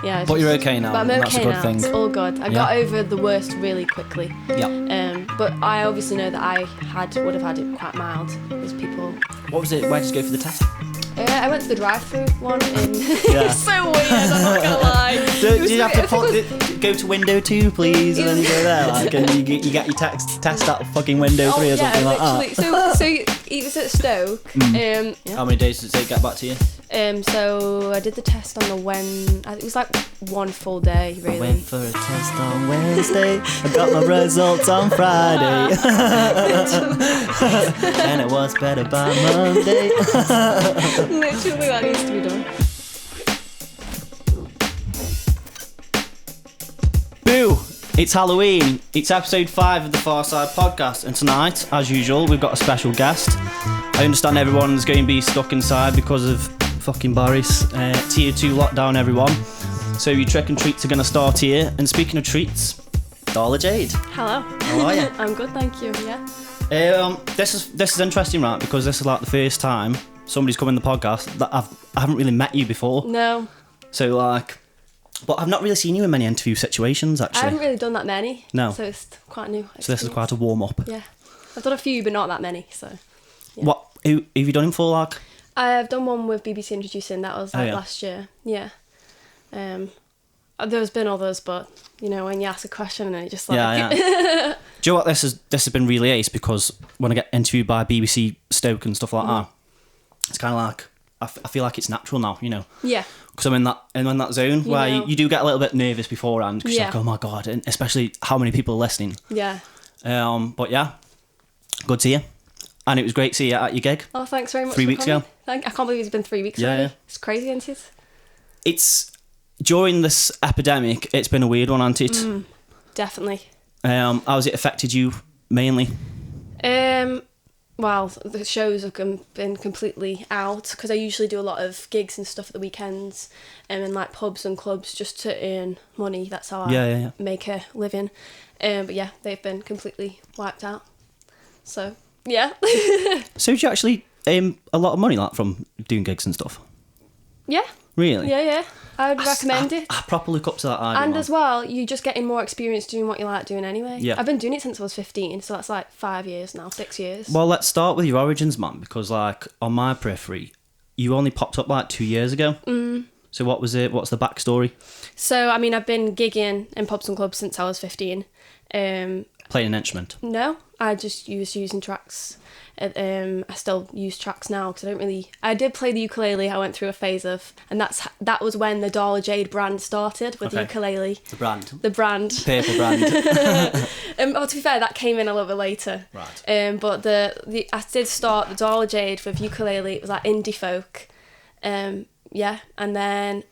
Yeah. But you're okay now. But I'm okay that's a good now. thing. It's all good. I got over the worst really quickly. Yeah. But I obviously know that I would have had it quite mild. Because people. What was it? Where did you go for the test? I went to the drive-through one in. It's so weird. I'm not gonna lie. Did you have to go to window 2, please, and then you go there, like, and you get your test at fucking window 3 or something like that. So it was at Stoke. How many days did it take to get back to you? So I did the test on it was like one full day, really. I went for a test on Wednesday. I got my results on Friday. And it was better by Monday. Literally, that needs to be done. Boo! It's Halloween. It's episode 5 of the FARSIDE podcast, and tonight, as usual, we've got a special guest. I understand everyone's going to be stuck inside because of fucking Boris. Tier 2 lockdown, everyone. So your trick and treats are going to start here. And speaking of treats, Darla Jade. Hello. How are you? I'm good, thank you. Yeah. This is interesting, right? Because this is like the first time somebody's come in the podcast that I haven't really met you before. No. So like, but I've not really seen you in many interview situations actually. I haven't really done that many. No. So it's quite new. So this is quite a warm up. Yeah. I've done a few, but not that many. So. Yeah. Who have you done him for, like? I've done one with BBC Introducing. That was last year. Yeah. There's been others, but you know when you ask a question and it just like. Yeah. Do you know what this has been really ace, because when I get interviewed by BBC Stoke and stuff like that, it's kind of like I feel like it's natural now, you know. Yeah. Because I'm in that zone where you do get a little bit nervous beforehand because you're like, oh my god, and especially how many people are listening. Yeah. But yeah, good to see you. And it was great to see you at your gig. Oh, thanks very much. 3 weeks ago. I can't believe it's been 3 weeks already. Yeah. It's crazy, isn't it? It's during this epidemic. It's been a weird one, hasn't it? Definitely. How has it affected you mainly? Well, the shows have been completely out because I usually do a lot of gigs and stuff at the weekends, in like pubs and clubs just to earn money. That's how I make a living. But yeah, they've been completely wiped out. So yeah. So did you actually a lot of money like from doing gigs and stuff? Yeah. Really? Yeah. I would recommend it. I properly look up to that idea. And as well, you're just getting more experience doing what you like doing anyway. Yeah. I've been doing it since I was 15, so that's like 5 years now, 6 years. Well, let's start with your origins, man, because like on my periphery, you only popped up like 2 years ago. So what was it? What's the backstory? So, I mean, I've been gigging in pubs and clubs since I was 15. Playing an instrument? No, I just using tracks. I still use tracks now because I did play the ukulele. I went through a phase of, and that was when the Darla Jade brand started with the ukulele. The brand. Paper brand. Well, to be fair, that came in a little bit later. Right. But I did start the Darla Jade with ukulele. It was like indie folk. And then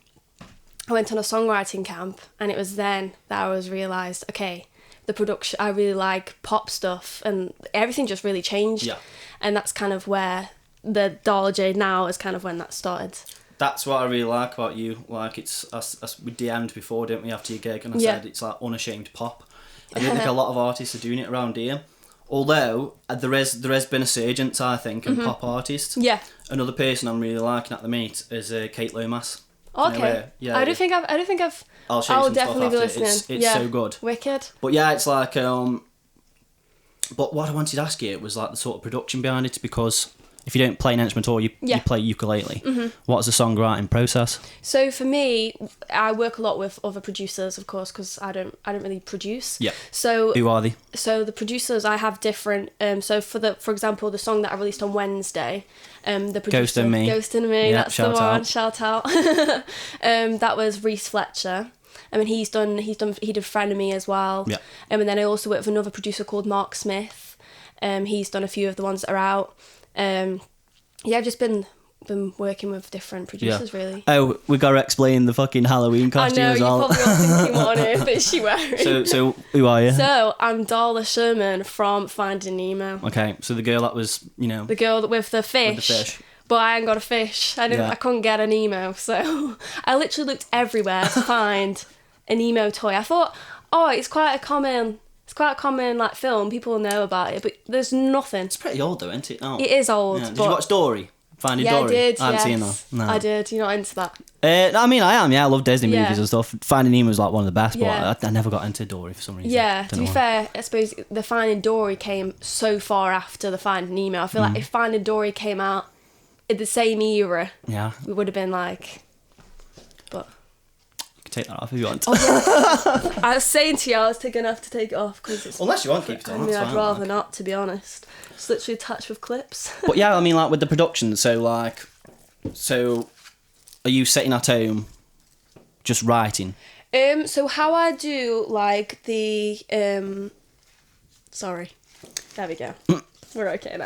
I went on a songwriting camp, and it was then that I realised, okay, the production, I really like pop stuff, and everything just really changed. Yeah. And that's kind of where the Darla Jade now is kind of when that started. That's what I really like about you. Like, it's us we DM'd before, didn't we, after your gig, and I said it's like unashamed pop. I don't think a lot of artists are doing it around here. Although there has been a surgence, I think, in pop artists. Yeah. Another person I'm really liking at the minute is Kate Lomas. Okay. I don't think I've. I'll definitely be listening. It's so good. Wicked. But yeah, it's like. But what I wanted to ask you was like the sort of production behind it, because if you don't play an instrument or you play ukulele, what's the songwriting process? So for me, I work a lot with other producers, of course, because I don't really produce. Yeah. So who are they? So the producers, I have different. So for example, the song that I released on Wednesday, the producer Ghost in Me. Yeah, that's the one. Shout out. That was Reese Fletcher. I mean, he did Friend of Me as well. Yeah. And then I also work with another producer called Mark Smith. He's done a few of the ones that are out. I've just been working with different producers, really. Oh, we got to explain the fucking Halloween costume as well. I know, you're probably all thinking, what on earth is she wearing? So who are you? So, I'm Darla Sherman from Finding Nemo. Okay, so the girl that was, The girl with the fish. But I ain't got a fish. I couldn't get an Nemo, so I literally looked everywhere to find a Nemo toy. I thought, it's quite a common like film. People know about it, but there's nothing. It's pretty old though, isn't it? Oh. It is old. Yeah. Did you watch Dory? Finding Yeah, Dory? I did. I haven't yes. seen that. No. I did. You're not into that? I mean, I am. Yeah, I love Disney Yeah. movies and stuff. Finding Nemo was like one of the best, Yeah. but I never got into Dory for some reason. Yeah, Don't to know be why. fair, I suppose the Finding Dory came so far after the Finding Nemo. I feel like if Finding Dory came out in the same era, Yeah, we would have been like. But you can take that off if you want. I was saying to you, I was going to have to take it off because it's. Unless you want to keep it I on, mean, that's I'd fine. rather not, to be honest. It's literally attached with clips. But yeah, I mean, like with the production, so are you sitting at home just writing? So how I do like the sorry, there we go. We're okay now.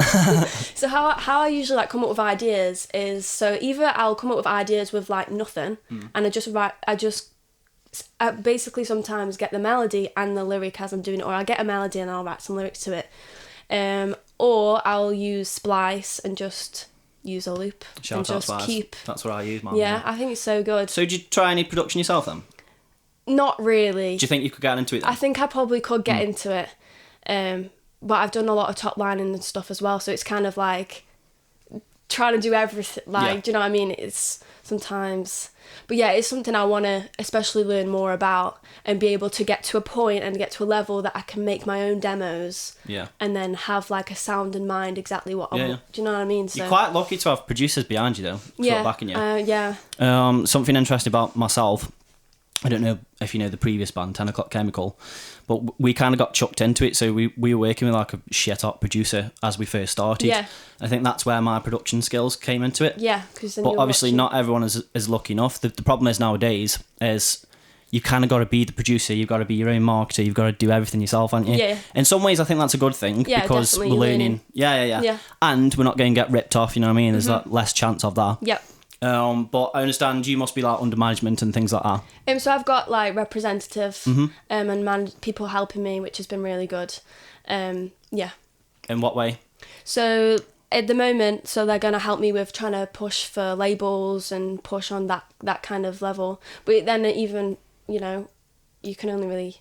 So how I usually like come up with ideas is, so either I'll come up with ideas with like nothing, and I basically sometimes get the melody and the lyric as I'm doing it, or I'll get a melody and I'll write some lyrics to it, or I'll use Splice and just use a loop and just keep. That's what I use, man. Yeah, I think it's so good. So did you try any production yourself then? Not really. Do you think you could get into it then? I think I probably could get into it, but I've done a lot of top lining and stuff as well, so it's kind of like trying to do everything, like, do you know what I mean? It's sometimes, but yeah, it's something I want to especially learn more about and be able to get to a point and get to a level that I can make my own demos, and then have like a sound in mind exactly what I want. Do you know what I mean? So you're quite lucky to have producers behind you though, sort of backing you. Yeah. Something interesting about myself, I don't know if you know the previous band, 10 O'Clock Chemical, but we kind of got chucked into it. So we were working with like a shit hot producer as we first started. Yeah. I think that's where my production skills came into it. Yeah. But obviously not everyone is lucky enough. The problem is nowadays is you kind of got to be the producer. You've got to be your own marketer. You've got to do everything yourself, haven't you? Yeah. In some ways, I think that's a good thing because we're learning. Yeah. And we're not going to get ripped off. You know what I mean? There's like less chance of that. Yep. But I understand you must be like under management and things like that. So I've got like representative and people helping me, which has been really good. Yeah. In what way? So at the moment, so they're going to help me with trying to push for labels and push on that kind of level. But then even, you know, you can only really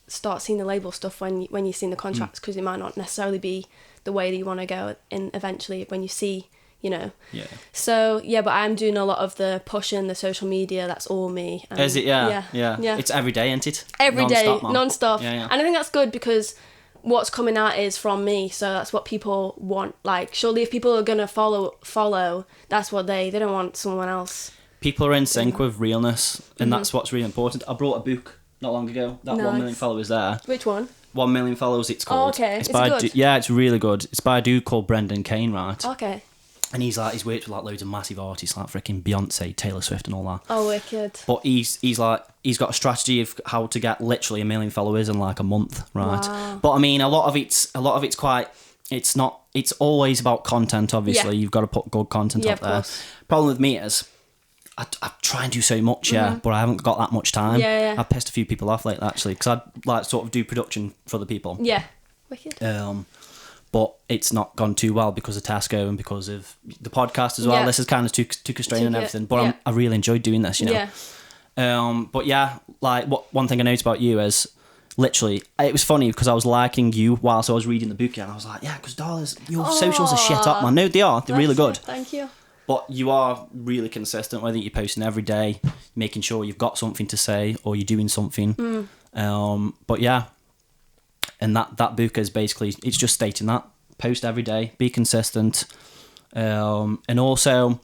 start seeing the label stuff when you've seen the contracts, because it might not necessarily be the way that you want to go in eventually when you see, you know. Yeah. So yeah, but I'm doing a lot of the pushing, the social media. That's all me. Is it? Yeah. It's every day, isn't it? Every day, non-stop. Yeah. And I think that's good because what's coming out is from me, so that's what people want. Like, surely if people are gonna follow, that's what they don't want someone else. People are in sync with realness, and that's what's really important. I brought a book not long ago. That 1 million followers there. Which one? 1 Million Followers. It's called. Oh, okay. It's Is by it good? it's really good. It's by a dude called Brendan Kane, right? Okay. And he's worked with like loads of massive artists like freaking Beyonce, Taylor Swift, and all that. Oh, wicked. But he's got a strategy of how to get literally 1 million followers in like a month, right? Wow. But I mean, a lot of it's quite. It's not. It's always about content. Obviously, you've got to put good content out there. Course. Problem with me is, I try and do so much, but I haven't got that much time. Yeah. I've pissed a few people off lately actually, because I like sort of do production for the people. Yeah. Wicked. But it's not gone too well because of Tesco and because of the podcast as well. Yeah. This is kind of too constrained and everything. But I really enjoyed doing this, you know. Yeah. But yeah, like one thing I noticed about you is literally, it was funny because I was liking you whilst I was reading the book, and I was like, yeah, because Darla's, your socials are shit up, man. No, they are. They're really good. Thank you. But you are really consistent. Whether you're posting every day, making sure you've got something to say or you're doing something. But yeah. And that book is basically, it's just stating that. Post every day, be consistent. And also,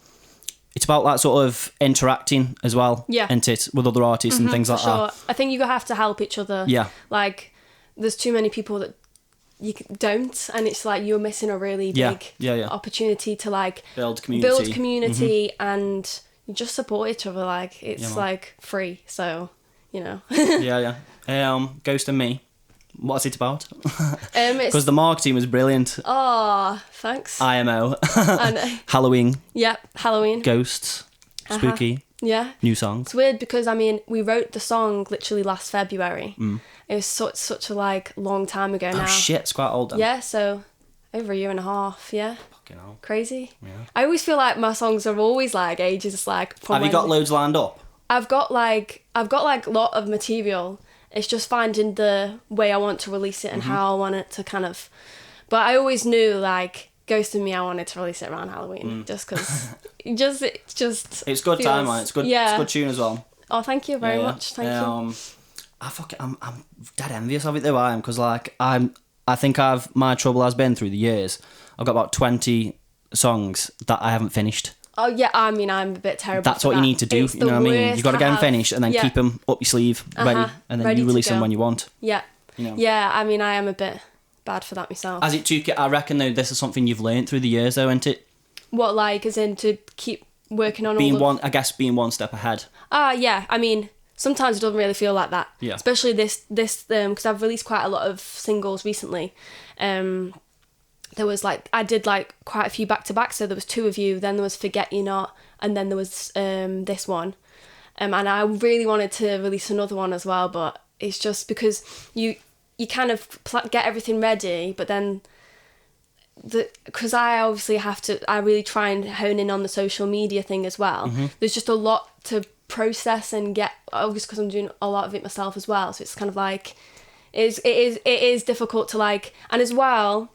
it's about that sort of interacting as well, isn't it, with other artists and things like that. I think you have to help each other. Yeah. Like, there's too many people that you don't, and it's like you're missing a really big opportunity to like build community, and just support each other. Like, it's like free, so, you know. Ghost and Me. What's it about? Because the marketing was brilliant. Oh, thanks. IMO. Halloween. Yep, Halloween. Ghosts. Spooky. Yeah. New songs. It's weird because, I mean, we wrote the song literally last February. It was such a, like, long time ago now. Oh, shit, it's quite old then. Yeah, so over a year and a half, yeah. Fucking hell. Crazy. Yeah. I always feel like my songs are always, like, ages, like... Have you got loads lined up? I've got a lot of material. It's just finding the way I want to release it and how I want it to kind of... But I always knew, like, Ghosting Me, I wanted to release it around Halloween, just because, it's good time, man. It's good. It's good tune as well. Oh, thank you very much. Thank you. I'm dead envious of it though. I am, because like I think my trouble has been through the years. I've got about 20 songs that I haven't finished. Oh yeah, I mean, I'm a bit terrible. That's what you need to do. It's you know what I mean? You got to get them finished and then keep them up your sleeve, ready, and then you release them when you want. Yeah. You know? Yeah, I mean, I am a bit bad for that myself. As it took, I reckon though, this is something you've learned through the years, though, isn't it? What, like, as in to keep working on being one step ahead. Yeah. I mean, sometimes it doesn't really feel like that. Yeah. Especially this because I've released quite a lot of singles recently. There was I did quite a few back to back. So there was 2 of You, then there was Forget You Not, and then there was this one. And I really wanted to release another one as well, but it's just because you kind of get everything ready, but then because I really try and hone in on the social media thing as well. Mm-hmm. There's just a lot to process and get, obviously because I'm doing a lot of it myself as well, so it's kind of it is difficult to and as well,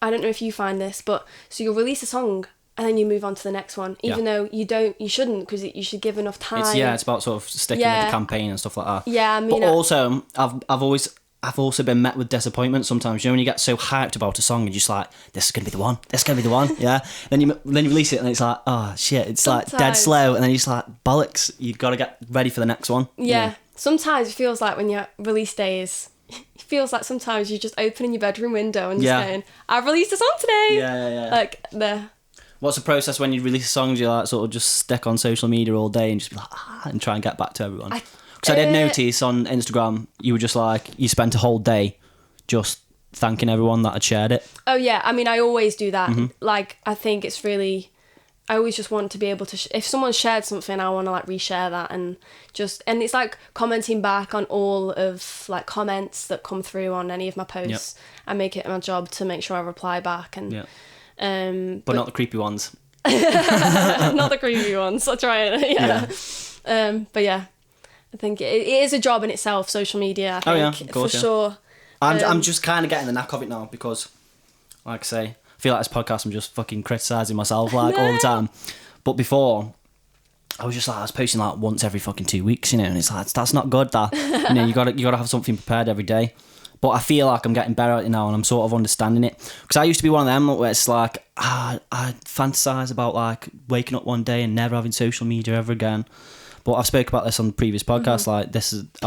I don't know if you find this, but so you'll release a song and then you move on to the next one, even though you shouldn't, because you should give enough time. It's about sort of sticking with the campaign and stuff like that. Yeah, I mean, but also I've also been met with disappointment sometimes. You know, when you get so hyped about a song and you're just like, this is gonna be the one, yeah. Then you release it and it's like, oh shit, it's sometimes dead slow, and then you're just like, bollocks, you've got to get ready for the next one. Yeah. Sometimes it feels like when your release days, it feels like sometimes you're just opening your bedroom window and just going, I've released a song today. Yeah. What's the process when you release songs? You sort of just stick on social media all day and just be like, and try and get back to everyone. Because I did notice on Instagram, you were just you spent a whole day just thanking everyone that had shared it. Oh yeah, I mean, I always do that. Mm-hmm. I think it's really, I always just want to be able to, if someone shared something, I want to reshare that, and it's commenting back on all of comments that come through on any of my posts. Yep. I make it my job to make sure I reply back, and but not the creepy ones. Not the creepy ones. I'll try it. But yeah, I think it is a job in itself, social media, I think, of course, for sure. I'm just kind of getting the knack of it now, because, like I say, I feel like this podcast I'm just fucking criticising myself all the time. But before, I was just I was posting once every fucking 2 weeks, you know, and it's that's not good, that. You know, you gotta have something prepared every day. But I feel like I'm getting better at it now, and I'm sort of understanding it. Because I used to be one of them where it's I fantasise about waking up one day and never having social media ever again. But I've spoke about this on the previous podcast. Mm-hmm.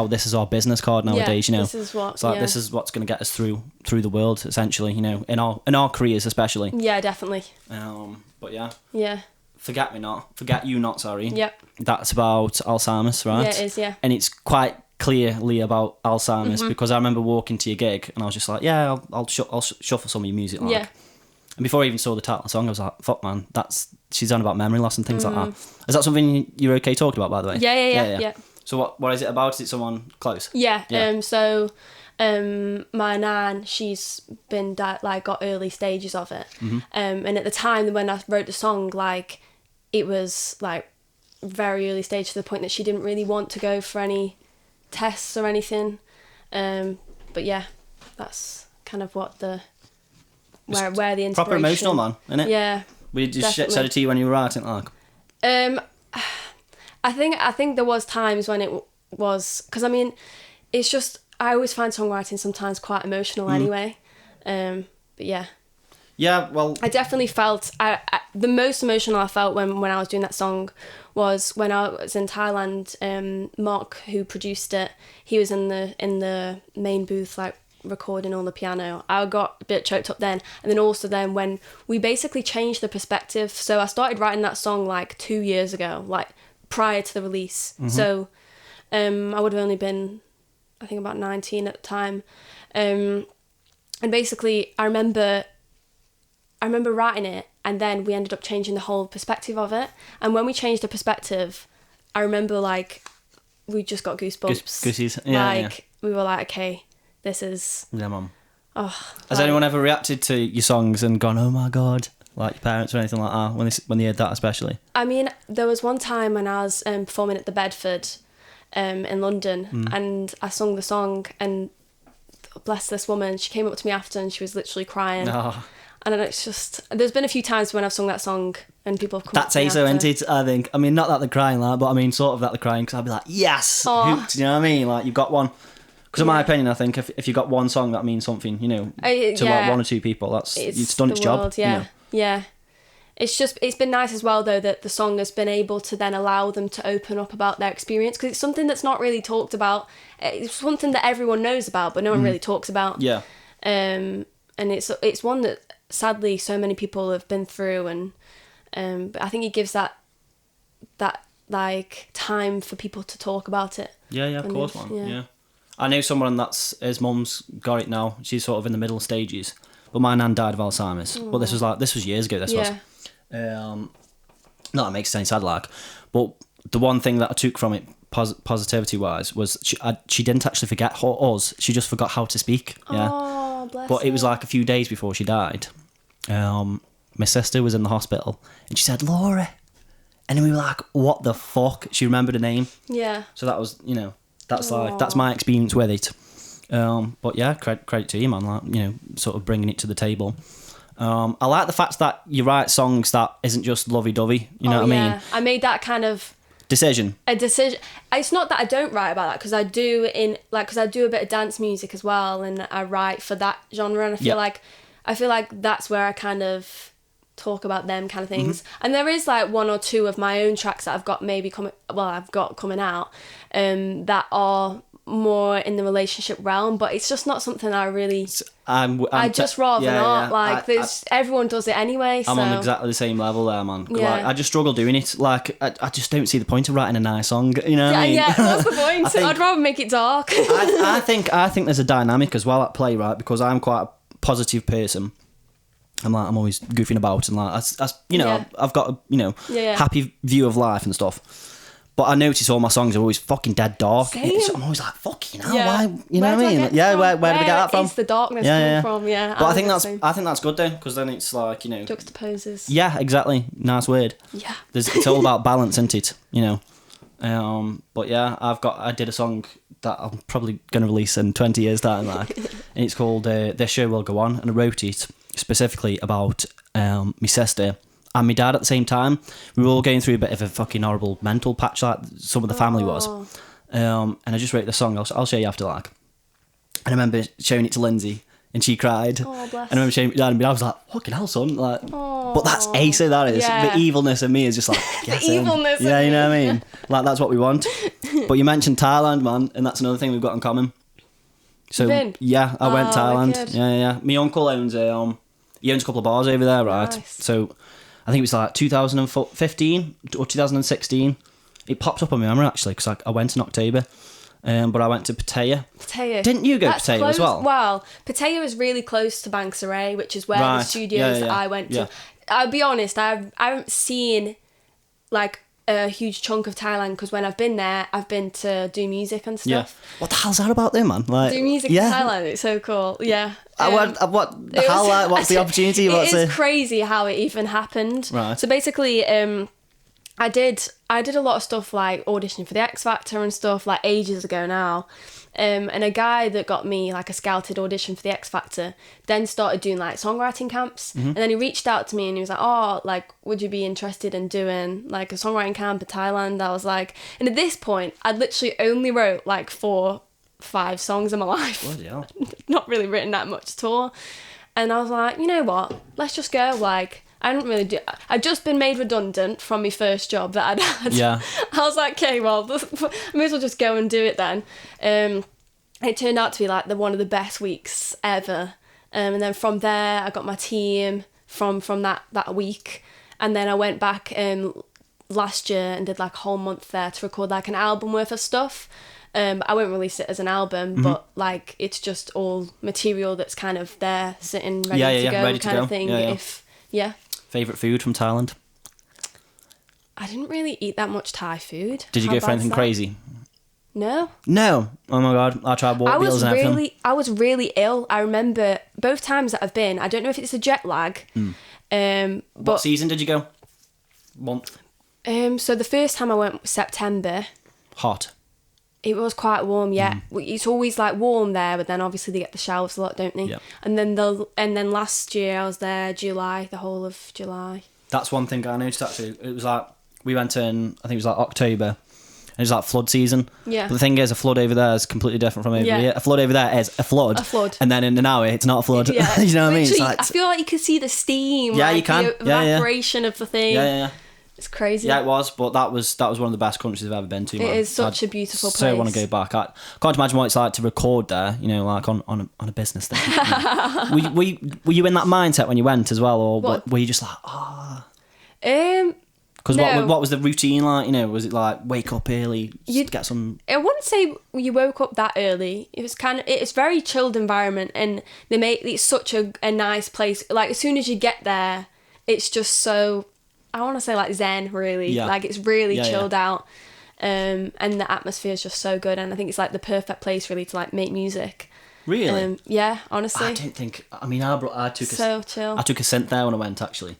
This is our business card nowadays. You know, this is what. This is what's going to get us through the world, essentially. You know, in our careers especially. Yeah, definitely. But yeah. Yeah. Forget You Not. Sorry. Yep. That's about Alzheimer's, right? Yeah, it is. Yeah. And it's quite clearly about Alzheimer's, mm-hmm. because I remember walking to your gig and I was just I'll shuffle some of your music. Yeah. And before I even saw the title of the song, I was like, fuck man, she's on about memory loss and things like that. Is that something you're okay talking about, by the way? Yeah. So what is it about? Is it someone close? Yeah. My nan, she's been got early stages of it. Mm-hmm. And at the time when I wrote the song, it was very early stage, to the point that she didn't really want to go for any tests or anything. But yeah, that's kind of what where the inspiration. Proper emotional, man, isn't it? Yeah. We just said it to you when you were writing, I think there was times when it was, because I mean, it's just, I always find songwriting sometimes quite emotional anyway. But yeah. Yeah, well, I definitely felt the most emotional I felt when I was doing that song was when I was in Thailand. Mark, who produced it, he was in the main booth recording on the piano. I got a bit choked up then, and then also when we basically changed the perspective. So I started writing that song 2 years ago, prior to the release. Mm-hmm. So I would have only been, I think, about 19 at the time, and basically I remember writing it, and then we ended up changing the whole perspective of it. And when we changed the perspective, I remember we just got goosebumps. Goosies. Yeah, we were okay, this is... Yeah, Mum. Oh, has anyone ever reacted to your songs and gone, oh my God, your parents or anything like that, when they heard that especially? I mean, there was one time when I was performing at the Bedford in London, and I sung the song, and bless this woman, she came up to me after and she was literally crying. Oh. I don't know, it's just, there's been a few times when I've sung that song and people have come That's ASO, isn't it? I think. I mean, not that they're crying, like, but I mean, sort of that they're crying, because I'd be like, yes, hooked, you know what I mean? Like, you've got one. Because in my opinion, I think if you've got one song that means something, you know, to like one or two people, it's done its job. Yeah, you know? yeah. It's been nice as well, though, that the song has been able to then allow them to open up about their experience, because it's something that's not really talked about. It's something that everyone knows about, but no one really talks about. Yeah. And it's one that sadly so many people have been through, and but I think it gives that like time for people to talk about it. Yeah, of course, man. Yeah. I know someone that's his mum's got it now. She's sort of in the middle stages, but my nan died of Alzheimer's. But this was years ago. This was. Not that makes sense, sad like, but the one thing that I took from it positivity wise was she didn't actually forget us, she just forgot how to speak. Bless but it was like a few days before she died. My sister was in the hospital and she said Laura, and then we were like, what the fuck? She remembered her name. So that was, you know, that's my experience with it. But yeah, credit to you, man, like, you know, sort of bringing it to the table. I like the fact that you write songs that isn't just lovey-dovey, you know what I mean? I made that kind of a decision. It's not that I don't write about that, because I do because I do a bit of dance music as well, and I write for that genre, and I feel like that's where I kind of talk about them kind of things. And there is like one or two of my own tracks that I've got coming out that are more in the relationship realm, but it's just not something I really I just rather not. Like, everyone does it anyway. I'm on exactly the same level there, man. Yeah. Like, I just struggle doing it. Like, I just don't see the point of writing a nice song. You know what I mean? Yeah, what's the point? I'd rather make it dark. I think there's a dynamic as well at play, right? Because I'm quite a positive person. I'm always goofing about, and like, I've got a happy view of life and stuff. But I notice all my songs are always fucking dead dark. I'm always like, fucking hell, why? You know what I mean? Where did I get that from? It's the darkness coming from, yeah. But I think that's good though, because then it's like, you know, juxtaposes. Yeah, exactly. Nice word. Yeah. It's all about balance, isn't it? You know. But yeah, I did a song that I'm probably going to release in 20 years time, like, and it's called "This Show Will Go On," and I wrote it specifically about my sister and my dad at the same time. We were all going through a bit of a fucking horrible mental patch, like some of the family was. And I just wrote the song. I'll show you after, like. And I remember showing it to Lindsay, and she cried. Oh, bless. And I remember showing it to Dad, and I was like, fucking hell, son. Like, but that's Asa, that is. Yeah. The evilness of me is just like, the evilness. Yeah, you know what I mean? Like, that's what we want. But you mentioned Thailand, man, and that's another thing we've got in common. So, yeah, I went Thailand. Wicked. Yeah. My uncle owns he owns a couple of bars over there, right? Nice. So I think it was like 2015 or 2016. It popped up on my memory, actually, because I went in October. But I went to Pattaya. Didn't you go to Pattaya as well? Well, Pattaya is really close to Bangsaray, which is where the studios that I went to. Yeah. I'll be honest, I haven't seen like a huge chunk of Thailand, because when I've been there, I've been to do music and stuff. Yeah. What the hell's that about there, man? Like, do music in Thailand, it's so cool. Yeah. What's the opportunity? It is crazy how it even happened. Right. So basically, I did a lot of stuff like auditioning for the X-Factor and stuff like ages ago now. And a guy that got me like a scouted audition for the X-Factor then started doing like songwriting camps. And then he reached out to me and he was like, oh, like, would you be interested in doing like a songwriting camp in Thailand? I was like, and at this point, I'd literally only wrote like 4-5 songs in my life. Bloody hell. Not really written that much at all. And I was like, you know what? Let's just go. Like, I'd just been made redundant from my first job that I'd had. Yeah. I was like, okay, well, I may as well just go and do it then. It turned out to be like one of the best weeks ever. And then from there, I got my team from that week. And then I went back last year and did like a whole month there to record like an album worth of stuff. I won't release it as an album, but like it's just all material that's kind of there, sitting ready to go, ready kind to of thing. Favourite food from Thailand? I didn't really eat that much Thai food. Did you go for anything crazy? No. Oh my god, I tried water meals and everything. I was really ill. I remember both times that I've been. I don't know if it's a jet lag. But what season did you go? Month. So the first time I went was September. Hot. It was quite warm, yeah. It's always like warm there, but then obviously they get the shelves a lot, don't they? Yeah. And then last year I was there July, the whole of July. That's one thing I noticed actually. It was like we went in, I think it was like October, and it was like flood season. Yeah. But the thing is, a flood over there is completely different from over here. A flood over there is a flood. A flood. And then in an hour, it's not a flood. Yeah. You know what I mean? It's Literally, like, I feel like you can see the steam. Yeah, like, you can. The evaporation of the thing. Yeah. It's crazy. Yeah, it was, but that was one of the best countries I've ever been to. Man. It is such a beautiful place. So want to go back. I can't imagine what it's like to record there. You know, like on a business thing. were you in that mindset when you went as well, or were you just like, Because No. what was the routine like? You know, was it like wake up early, get some? I wouldn't say you woke up that early. It was it's very chilled environment, and it's such a nice place. Like as soon as you get there, it's just so, I want to say like zen, really. Yeah. Like it's really chilled out, and the atmosphere is just so good. And I think it's like the perfect place really to like make music. Really? Yeah, honestly. I don't think. I mean, I took so chill. I took a scent there when I went actually,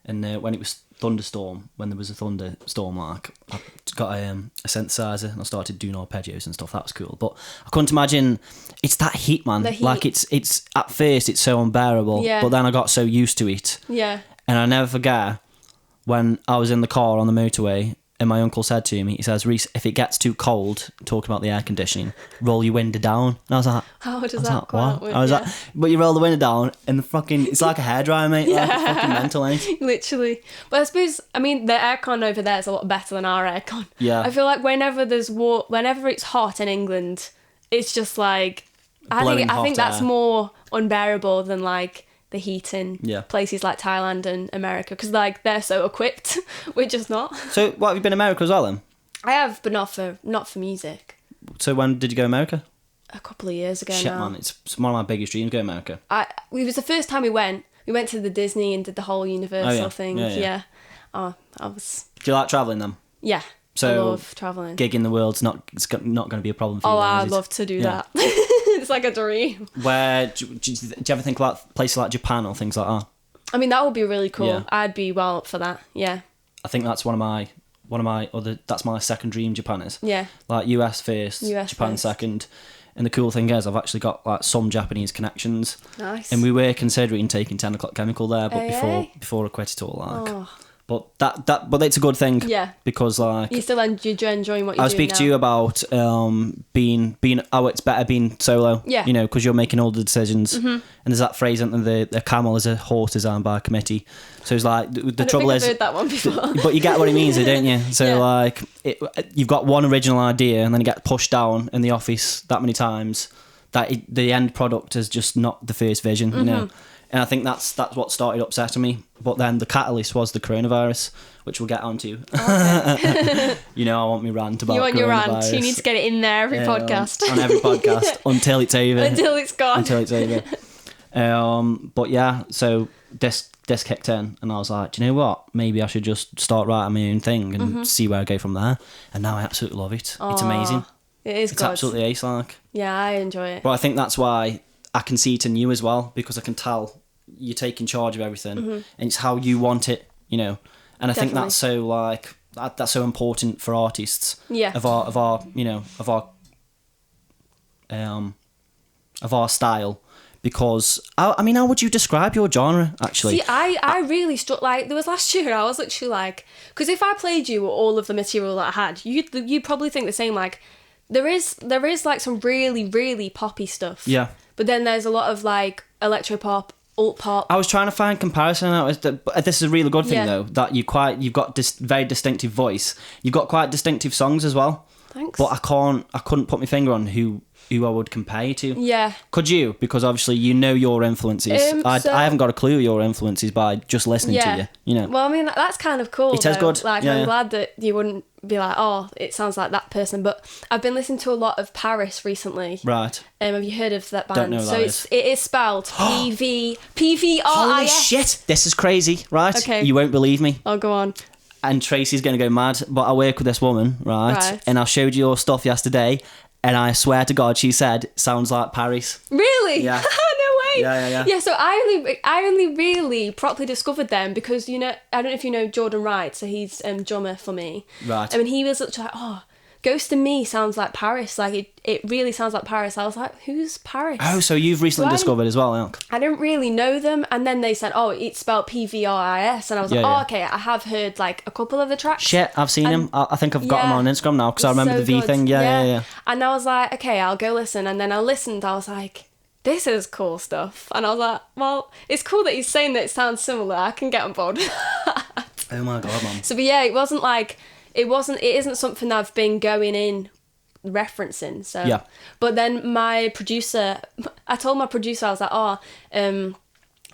and when it was thunderstorm, when there was a thunderstorm, like I got a synthesizer and I started doing arpeggios and stuff. That was cool, but I couldn't imagine. It's that heat, man. The heat. Like it's at first it's so unbearable, but then I got so used to it. Yeah. And I never forget when I was in the car on the motorway and my uncle said to me, he says, "Reece, if it gets too cold," talking about the air conditioning, "roll your window down." And I was like, how does that go out with, I was like, but you roll the window down and the fucking, it's like a hairdryer, mate. Like, it's fucking mental, ain't it? Literally. But I suppose, I mean, the aircon over there is a lot better than our aircon. Yeah. I feel like whenever it's hot in England, it's just like, I Blowing think hot that's air. more unbearable than like the heat in Yeah. places like Thailand and America, because like they're so equipped. We're just not. So, what, have you been to America as well then? I have, but not for music. So when did you go to America? A couple of years ago Shit, now. man, it's one of my biggest dreams, go to America. It was the first time we went. We went to the Disney and did the whole Universal thing. Yeah. Oh, I was. Do you like travelling then? Yeah. So, I love travelling. Gig in the world's not going to be a problem for you. Oh, then, I'd is it? love to do Yeah. that. It's like a dream. Where do you ever think about places like Japan or things like that? I mean, that would be really cool. Yeah. I'd be well up for that. Yeah. I think that's one of my other. That's my second dream. Japan is. Yeah. Like US first, Japan first. second, and the cool thing is I've actually got like some Japanese connections. Nice. And we were considering taking 10 o'clock chemical there, but Hey. before I quit it all, like. Oh. But but it's a good thing. Yeah. Because like. You're still enjoying what you're doing I was speaking to you about being it's better being solo. Yeah. You know, because you're making all the decisions. Mm-hmm. And there's that phrase, isn't there, the camel is a horse designed by a committee. So it's like the trouble is. I've heard that one before. But you get what he means, don't you? So Yeah. like, you've got one original idea, and then you get pushed down in the office that many times that the end product is just not the first vision. You know. And I think that's what started upsetting me. But then the catalyst was the coronavirus, which we'll get onto. Okay. You know, I want me rant about You want your rant. coronavirus. You need to get it in there every podcast. On every podcast until it's over. Until it's gone. Until it's over. But yeah, so this kicked in, and I was like, do you know what? Maybe I should just start writing my own thing and see where I go from there. And now I absolutely love it. It's amazing. It is It's good. absolutely ace, like. Yeah, I enjoy it. But I think that's why I can see it in you as well, because I can tell you're taking charge of everything, and it's how you want it, you know. And I think that's so like that's so important for artists. Yeah. Of our you know of our style, because I mean, how would you describe your genre actually? See, I really struck, like, there was last year, I was literally like, because if I played you all of the material that I had, you'd probably think the same, like, there is like some really, really poppy stuff. Yeah. But then there's a lot of like electropop, alt pop. I was trying to find comparison. But this is a really good thing though, that you've got this very distinctive voice. You've got quite distinctive songs as well. Thanks. But I couldn't put my finger on who I would compare you to. Yeah. Could you? Because obviously you know your influences. I haven't got a clue your influences by just listening to you. You know. Well, I mean, that's kind of cool. It is good. Like, Yeah, I'm yeah. glad that you wouldn't be like, oh, it sounds like that person. But I've been listening to a lot of Paris recently. Right. Have you heard of that band? Don't know who so that it is spelled PVRIS. Holy shit! This is crazy, right? Okay. You won't believe me. Oh, go on. And Tracy's gonna go mad. But I work with this woman, right? Right. And I showed you your stuff yesterday, and I swear to God, she said sounds like Paris. Really? Yeah. No way. Yeah. Yeah, so I only really properly discovered them because, you know, I don't know if you know Jordan Wright, so he's drummer for me. Right. I mean, he was literally like, oh, Ghost and Me sounds like Paris. Like, it really sounds like Paris. I was like, who's Paris? Oh, so you've recently discovered as well, yeah? I didn't really know them. And then they said, oh, it's spelled P-V-R-I-S. And I was like, oh, okay, I have heard, like, a couple of the tracks. Shit, I've seen him. I think I've got him on Instagram now, because I remember the V good. thing. Yeah. And I was like, okay, I'll go listen. And then I listened. I was like, this is cool stuff. And I was like, well, it's cool that he's saying that it sounds similar. I can get on board. Oh my God, man. So, but yeah, it isn't something that I've been going in referencing. So, yeah. But then I told my producer, I was like,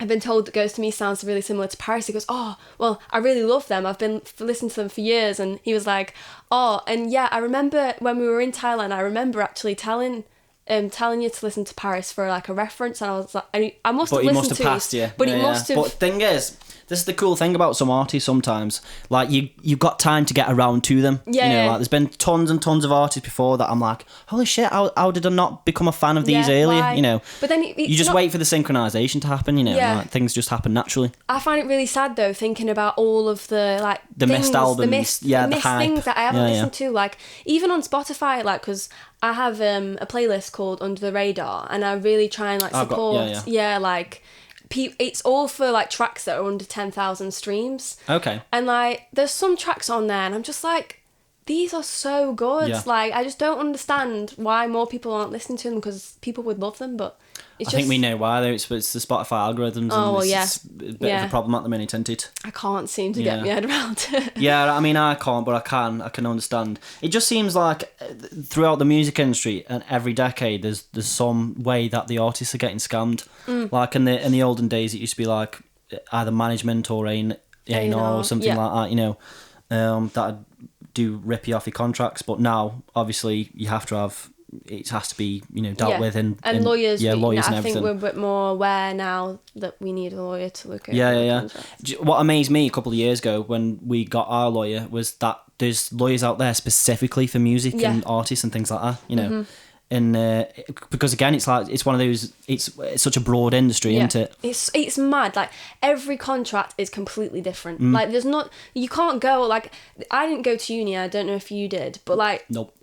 I've been told that Ghost to Me sounds really similar to Paris. He goes, oh, well, I really love them. I've been listening to them for years. And he was like, oh, and yeah, I remember when we were in Thailand, I remember actually telling you to listen to Paris for like a reference. And I was like, I must have listened to it. But he must have passed you. But he must have. But the thing is, this is the cool thing about some artists sometimes. Like, you've got time to get around to them. Yeah. You know, like, there's been tons and tons of artists before that I'm like, holy shit, how did I not become a fan of these earlier? Why? You know, but then you just wait for the synchronization to happen, you know, like, things just happen naturally. I find it really sad, though, thinking about all of the, like, the missed albums, the missed things that I haven't listened to. Like, even on Spotify, like, because I have a playlist called Under the Radar, and I really try and, like, support, like, it's all for like tracks that are under 10,000 streams. Okay. And like there's some tracks on there and I'm just like, these are so good. Yeah. Like, I just don't understand why more people aren't listening to them, because people would love them, but I think we know why though. It's the Spotify algorithms. Oh, and yeah. It's a bit of a problem at the minute, isn't it? I can't seem to get my head around it. Yeah, I mean, I can't, but I can understand. It just seems like throughout the music industry and every decade, there's some way that the artists are getting scammed. Like in the olden days, it used to be like either management or A&R or something like that, you know, that'd do rippy off your contracts. But now, obviously, you have to have. It has to be, you know, dealt with and lawyers. Lawyers and I everything. think we're a bit more aware now that we need a lawyer to look at. Yeah. What amazed me a couple of years ago when we got our lawyer was that there's lawyers out there specifically for music and artists and things like that. You know, and because again, it's like it's one of those. It's such a broad industry, isn't it? It's mad. Like every contract is completely different. Like there's not. You can't go like. I didn't go to uni. I don't know if you did, but like. Nope.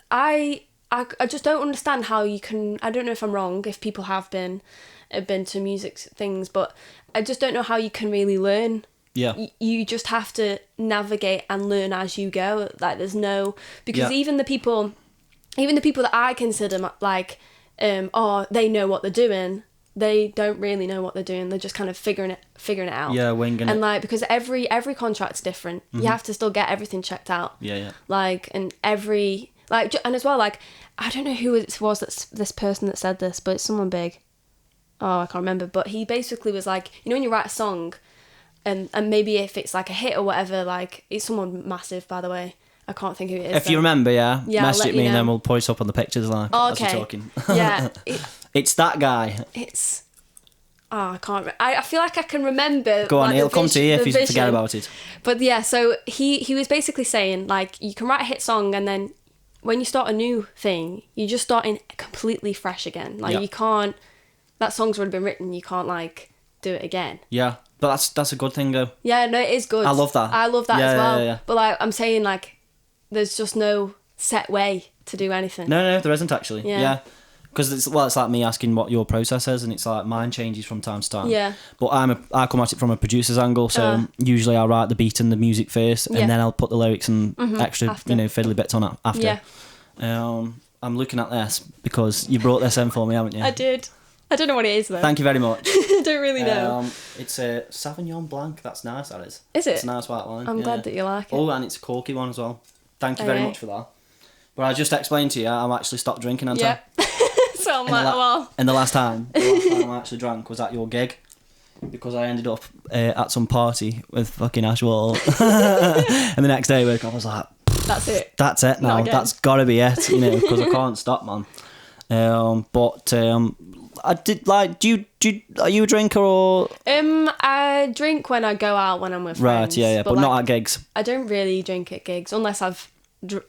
I just don't understand how you can. I don't know if I'm wrong, if people have been to music things, but I just don't know how you can really learn. Yeah. You just have to navigate and learn as you go. Like there's no, because even the people that I consider like, they know what they're doing. They don't really know what they're doing. They're just kind of figuring it out. Yeah, winging it. And like because every contract's different. You have to still get everything checked out. Yeah. Like and and as well, like, I don't know who it was that's this person that said this, but it's someone big. Oh, I can't remember. But he basically was like, you know when you write a song, and maybe if it's like a hit or whatever, like, it's someone massive, by the way. I can't think who it is. If you remember, message it me know. and then we'll put it up on the pictures like, as we're talking. Yeah. It's that guy. I can't. I feel like I can remember. Go on, like, it'll come to you if you vision. forget about it. But yeah, so he was basically saying, like, you can write a hit song and then when you start a new thing, you're just starting completely fresh again. Like, you can't... That song's already been written, you can't, like, do it again. Yeah, but that's a good thing, though. Yeah, no, it is good. I love that. I love that as well. Yeah. But, like, I'm saying, like, there's just no set way to do anything. No, there isn't, actually. Yeah. Because it's like me asking what your process is, and it's like mine changes from time to time. Yeah. But I come at it from a producer's angle, so usually I'll write the beat and the music first, and then I'll put the lyrics and extra, after. fiddly bits on it after. Yeah. I'm looking at this because you brought this in for me, haven't you? I did. I don't know what it is though. Thank you very much. I don't really know. It's a Sauvignon Blanc. That's nice, that is. Is it? It's a nice white wine. I'm glad that you like it. Oh, and it's a corky one as well. Thank you very much for that. But I just explained to you, I'm actually stopped drinking, haven't I? So I'm like, well... And the last time I actually drank was at your gig. Because I ended up at some party with fucking Ash Wall. And the next day I woke up, I was like... That's it now. That's got to be it, because I can't stop, man. I did, like, are you a drinker or...? I drink when I go out when I'm with friends. Right, yeah, but like, not at gigs. I don't really drink at gigs, unless I've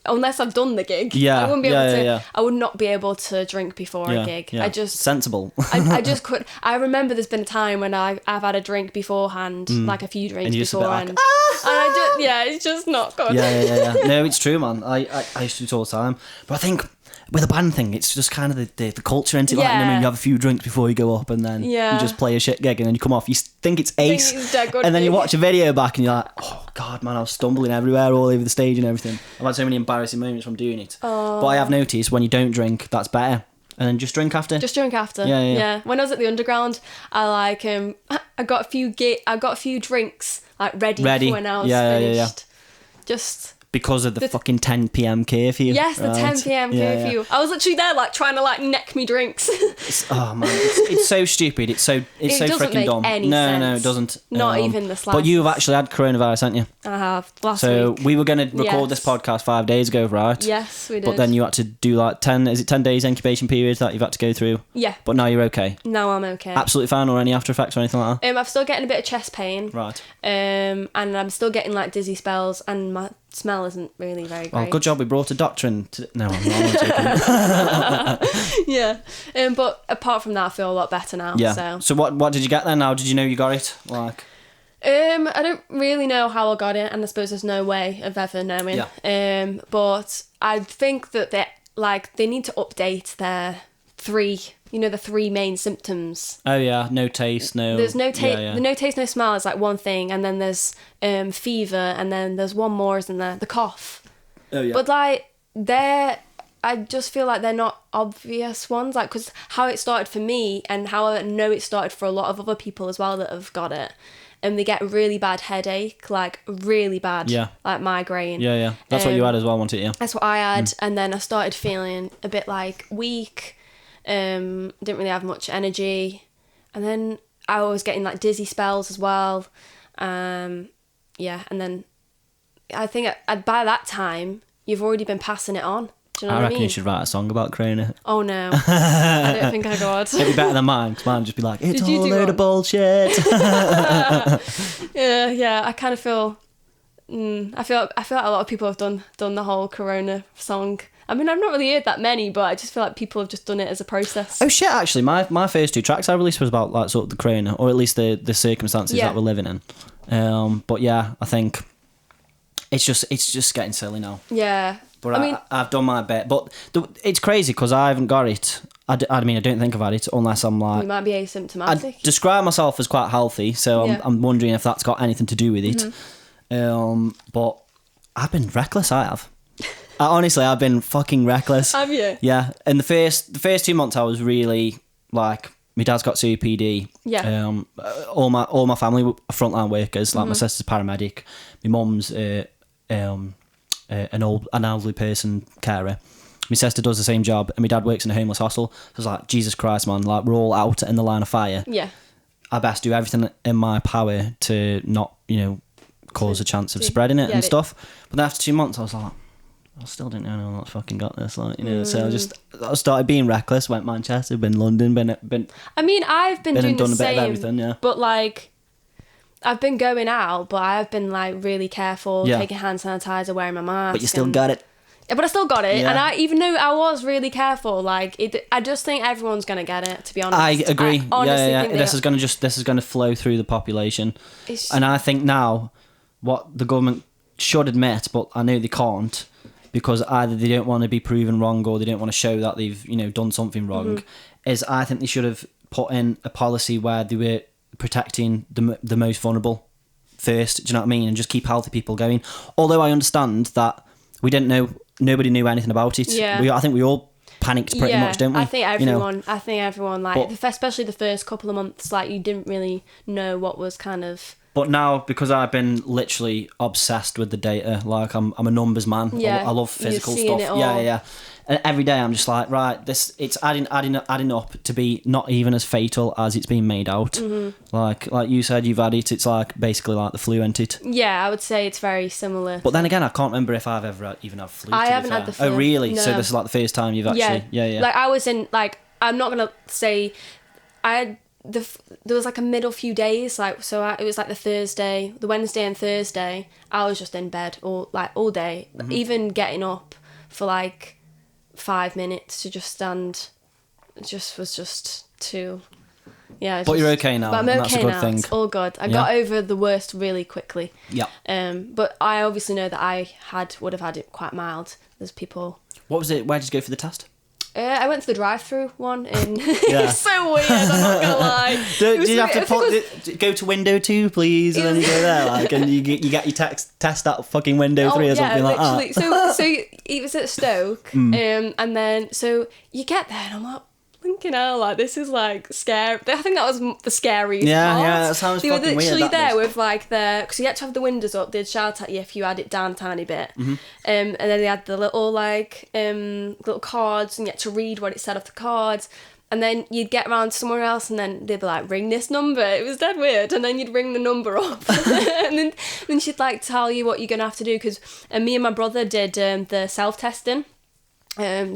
unless I've done the gig. Yeah, I wouldn't be able to. yeah. I would not be able to drink before a gig. Yeah. I just sensible. I just could. I remember there's been a time when I've had a drink beforehand, like a few drinks And you're just a bit beforehand, like, and I just it's just not good. Yeah. No, it's true, man. I used to do it all the time, but I think with a band thing, it's just kind of the culture into it. Like, you have a few drinks before you go up, and then you just play a shit gig, and then you come off, you think it's ace, and then you watch a video back, and you're like, oh god, man, I was stumbling everywhere, all over the stage and everything. I've had so many embarrassing moments from doing it. But I have noticed when you don't drink, that's better. And then just drink after. Yeah. When I was at the Underground, I got a few drinks like ready for when I was finished. Just because of the fucking 10 p.m. curfew. Yes, the 10 p.m. curfew. I was literally there like trying to like neck me drinks. Oh man, it's so stupid. It's so freaking dumb. No, it doesn't. Not even the slightest. But you've actually had coronavirus, haven't you? I have. Last week. So we were going to record this Yes. podcast 5 days ago, right? Yes, we did. But then you had to do like 10 days incubation period that you've had to go through? Yeah. But now you're okay? Now I'm okay. Absolutely fine, or any after effects or anything like that? I'm still getting a bit of chest pain. Right. And I'm still getting like dizzy spells, and my smell isn't really very great. Well, good job we brought a doctor in. No, I'm not joking. Yeah. But apart from that, I feel a lot better now. Yeah. So what did you get then? How did you know you got it? Like. I don't really know how I got it, and I suppose there's no way of ever knowing. Yeah. But I think that they need to update their the three main symptoms. Oh yeah, no taste, no. There's no taste. Yeah. The no taste, no smell is like one thing, and then there's fever, and then there's one more, isn't there? The cough. Oh yeah. But like I just feel like they're not obvious ones, like because how it started for me, and how I know it started for a lot of other people as well that have got it. And they get a really bad headache, like really bad, like migraine. Yeah. That's what you had as well, wasn't it? Yeah. That's what I had, and then I started feeling a bit like weak. Didn't really have much energy, and then I was getting like dizzy spells as well. And then I think by that time you've already been passing it on. Do you know what I mean? reckon you should write a song about Corona. Oh no, I don't think I could. It'd be better than mine, because mine would just be like, it's Did you all a do load one? of bullshit. Yeah. I kind of feel. I feel like a lot of people have done the whole Corona song. I mean, I've not really heard that many, but I just feel like people have just done it as a process. Oh shit! Actually, my first 2 tracks I released was about like sort of the Corona, or at least the circumstances that we're living in. But yeah, I think it's just getting silly now. Yeah. But I mean, I've done my bit. But it's crazy because I haven't got it. I don't think I've had it unless I'm like... You might be asymptomatic. I describe myself as quite healthy, so I'm wondering if that's got anything to do with it. But I've been reckless, I have. Honestly, I've been fucking reckless. Have you? Yeah. In the first 2 months, I was really like... My dad's got COPD. Yeah. All my family were frontline workers. Like my sister's a paramedic. My mum's an elderly person carer. My sister does the same job, and my dad works in a homeless hostel. So I was like, Jesus Christ, man! Like, we're all out in the line of fire. Yeah. I best do everything in my power to not, cause a chance of spreading it and stuff. But then after 2 months, I was like, I still didn't know anyone that's fucking got this, So I started being reckless. Went Manchester, been London, been. I mean, I've been doing done the a bit same, of everything, yeah. But like, I've been going out, but I've been like really careful, taking hand sanitizer, wearing my mask. But you still got it. But I still got it, and even though I was really careful, like I just think everyone's gonna get it. To be honest, I agree. I honestly think This is gonna flow through the population, and I think now what the government should admit, but I know they can't, because either they don't want to be proven wrong or they don't want to show that they've done something wrong. Is I think they should have put in a policy where they were protecting the most vulnerable first. Do you know what I mean? And just keep healthy people going. Although I understand that we didn't know. Nobody knew anything about it. Yeah. I think we all panicked pretty much, don't we? I think everyone like, especially the first couple of months, like you didn't really know what was kind of. But now, because I've been literally obsessed with the data, like I'm a numbers man. Yeah, I love physical you're seeing stuff. it all. Yeah. And every day I'm just like, right, it's adding up to be not even as fatal as it's been made out. Like you said, you've had it. It's like basically like the flu, ain't it? Yeah, I would say it's very similar. But then again, I can't remember if I've ever even had flu. I haven't had the flu. Oh really? No. So this is like the first time you've actually. Yeah. Like I was in, like, I'm not gonna say I had there was like a middle few days, like it was like the Wednesday and Thursday. I was just in bed all day, even getting up for like 5 minutes to just stand, was just too. Yeah, but you're okay now. But I'm and okay that's a good now. thing. It's all good. I got over the worst really quickly. Yeah. But I obviously know that I would have had it quite mild. There's people. What was it? Where did you go for the test? I went to the drive-through one in. Yeah. It's so weird. I'm not gonna lie. Do you have to go to window 2, please, and then you go there, like, and you get your test at fucking window 3 or something like that. So it was at Stoke, and then so you get there, and I'm like, thinking, like, this is like scary. I think that was the scariest part. Yeah, that sounds fucking weird. They were literally there is. with like because you had to have the windows up. They'd shout at you if you had it down a tiny bit. And then they had the little like little cards, and you had to read what it said off the cards. And then you'd get around somewhere else, and then they'd be like, ring this number. It was dead weird. And then you'd ring the number up. And then she'd like tell you what you're going to have to do. Because me and my brother did the self-testing.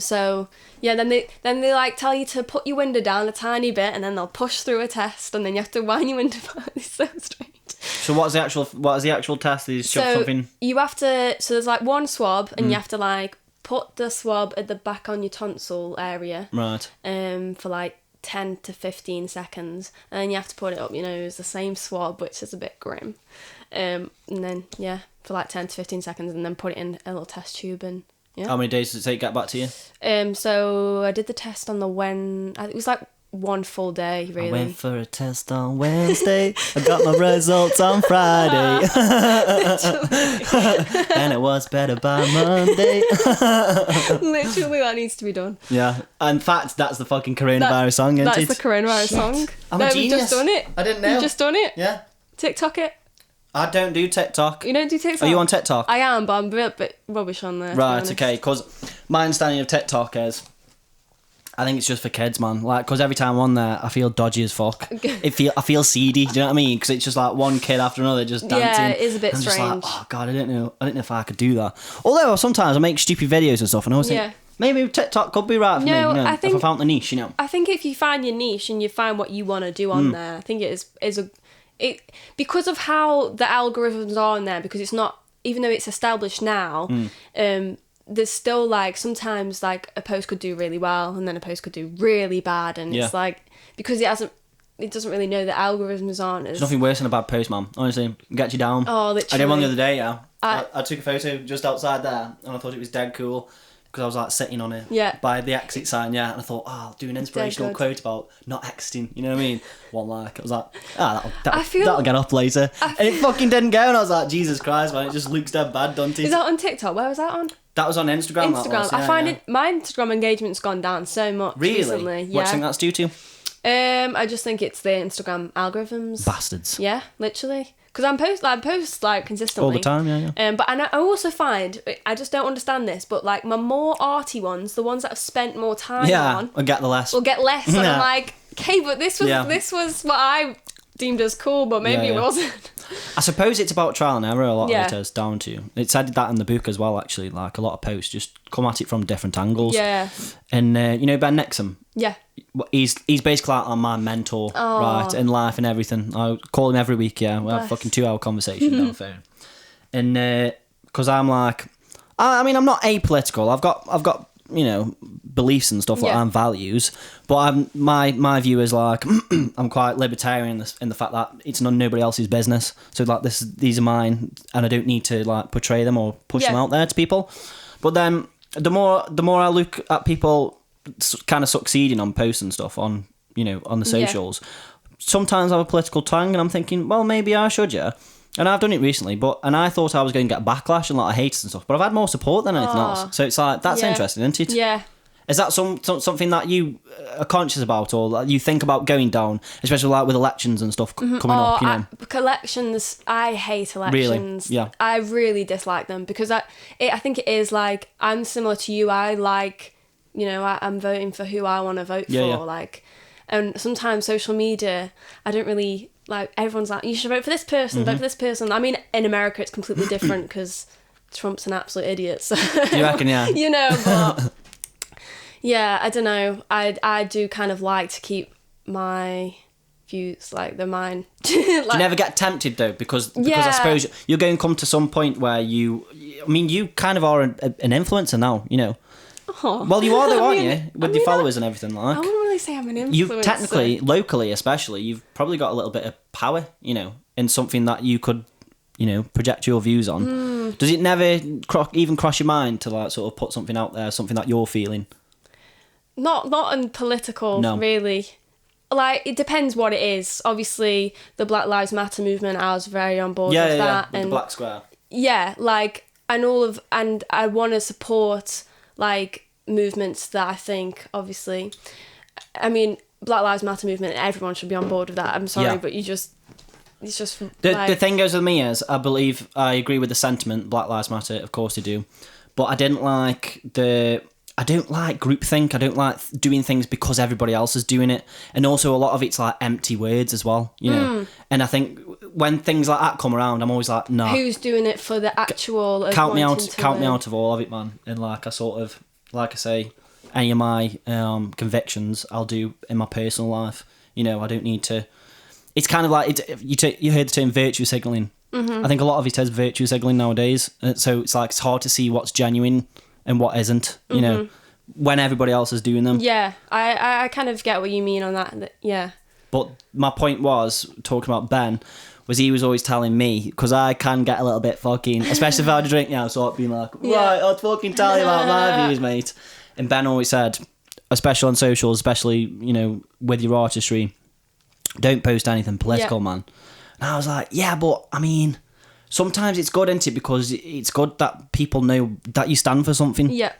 So yeah, then they like tell you to put your window down a tiny bit, and then they'll push through a test, and then you have to wind your window back. It's so strange. So what is the actual test? They just shove something. You have to. So there's like one swab, and you have to like put the swab at the back on your tonsil area. Right. For like 10 to 15 seconds, and then you have to put it up your nose. The same swab, which is a bit grim. And then for like 10 to 15 seconds, and then put it in a little test tube and. Yeah. How many days did it take to get back to you? So I did the test on it was like one full day, really. I went for a test on Wednesday. I got my results on Friday. And it was better by Monday. Literally, that needs to be done. Yeah. In fact, that's the fucking coronavirus song, isn't it? That's the coronavirus song. I'm a genius. We've just done it. I didn't know. We've just done it. Yeah. TikTok it. I don't do TikTok. You don't do TikTok? Are you on TikTok? I am, but I'm a bit rubbish on there. Right, okay, because my understanding of TikTok is, I think it's just for kids, man. Like, because every time I'm on there, I feel dodgy as fuck. I feel seedy, do you know what I mean? Because it's just like one kid after another just dancing. Yeah, it is a bit I'm strange. just like, oh god, I didn't know if I could do that. Although sometimes I make stupid videos and stuff, and I always think, maybe TikTok could be right for me, you know, if I found the niche, you know. I think if you find your niche and you find what you want to do on there, I think it is because of how the algorithms are on there, because it's not, even though it's established now, there's still like sometimes like a post could do really well and then a post could do really bad, and it's like because it doesn't really know the algorithms aren't as... There's nothing worse than a bad post, man. Honestly, get you down. Oh, literally. I did one the other day, yeah. I took a photo just outside there, and I thought it was dead cool. Because I was like sitting on it by the exit sign, and I thought, I'll do an inspirational quote about not exiting, you know what I mean? One like, I was like, that'll get up later. And it fucking didn't go, and I was like, Jesus Christ, man, it just looks dead bad, don't it? Is that on TikTok? Where was that on? That was on Instagram. I find my Instagram engagement's gone down so much recently. Yeah. What do you think that's due to? I just think it's the Instagram algorithms. Bastards. Yeah, literally. Because I post like consistently all the time, yeah. But I also find, I just don't understand this, but like my more arty ones, the ones that I've spent more time on, will get less. And I'm like, okay, but this was what I deemed as cool, but maybe it wasn't. I suppose it's about trial and error. A lot of it is down to. It said that in the book as well. Actually, like a lot of posts just come at it from different angles. Yeah. And you know Ben Nixon. Yeah. He's basically like my mentor, right, in life and everything. I call him every week. Yeah, we have a fucking 2-hour conversation down the phone. And because I'm like, I mean, I'm not apolitical. I've got you know beliefs and stuff like that and values, but my view is like I'm quite libertarian in the fact that it's nobody else's business. So like these are mine, and I don't need to like portray them or push them out there to people. But then the more I look at people kind of succeeding on posts and stuff on the socials, sometimes I have a political tongue, and I'm thinking, well, maybe I should, and I've done it recently, and I thought I was going to get backlash and a lot of haters and stuff, but I've had more support than anything else, so it's like, that's interesting, isn't it? Yeah. Is that something that you are conscious about, or that you think about going down, especially like with elections and stuff coming up? You know, elections. I hate elections. Really? Yeah. I really dislike them because I think it is like I'm similar to you. I like, I'm voting for who I want to vote for. Like, and sometimes social media, I don't really like. Everyone's like, you should vote for this person. Vote for this person. I mean, in America, it's completely different because Trump's an absolute idiot. So. You reckon? Yeah. But. Yeah, I don't know. I do kind of like to keep my views like they're mine. Do you never get tempted though? Because I suppose you're going to come to some point where you kind of are an influencer now, you know. Oh. Well, you are though, aren't you? With your followers and everything like. I wouldn't really say I'm an influencer. You've technically, locally especially, you've probably got a little bit of power, you know, in something that you could, you know, project your views on. Does it never even cross your mind to like sort of put something out there, something that you're feeling? Not on political, really. Like, it depends what it is. Obviously, the Black Lives Matter movement, I was very on board with that. Yeah, with and the Black Square. Yeah, like, and I want to support, like, movements that I think, obviously, I mean, Black Lives Matter movement, everyone should be on board with that. I'm sorry, but it's just the thing goes with me is, I believe, I agree with the sentiment, Black Lives Matter, of course they do, but I don't like groupthink. I don't like doing things because everybody else is doing it. And also a lot of it's like empty words as well, you know. And I think when things like that come around, I'm always like, nah. Who's doing it for the actual... Count me out of all of it, man. And like I sort of, like I say, any of my convictions I'll do in my personal life. You know, I don't need to... It's kind of like, you heard the term virtue signalling. I think a lot of it says virtue signalling nowadays. So it's like, it's hard to see what's genuine and what isn't, you know, when everybody else is doing them. Yeah, I kind of get what you mean on that, yeah. But my point was, talking about Ben, was he was always telling me, because I can get a little bit fucking, especially if I had a drink now, so I'd be like, right, I'll fucking tell you about my views, mate. And Ben always said, especially on socials, especially, you know, with your artistry, don't post anything political, man. And I was like, yeah, but, I mean... Sometimes it's good, isn't it? Because it's good that people know that you stand for something. Yeah.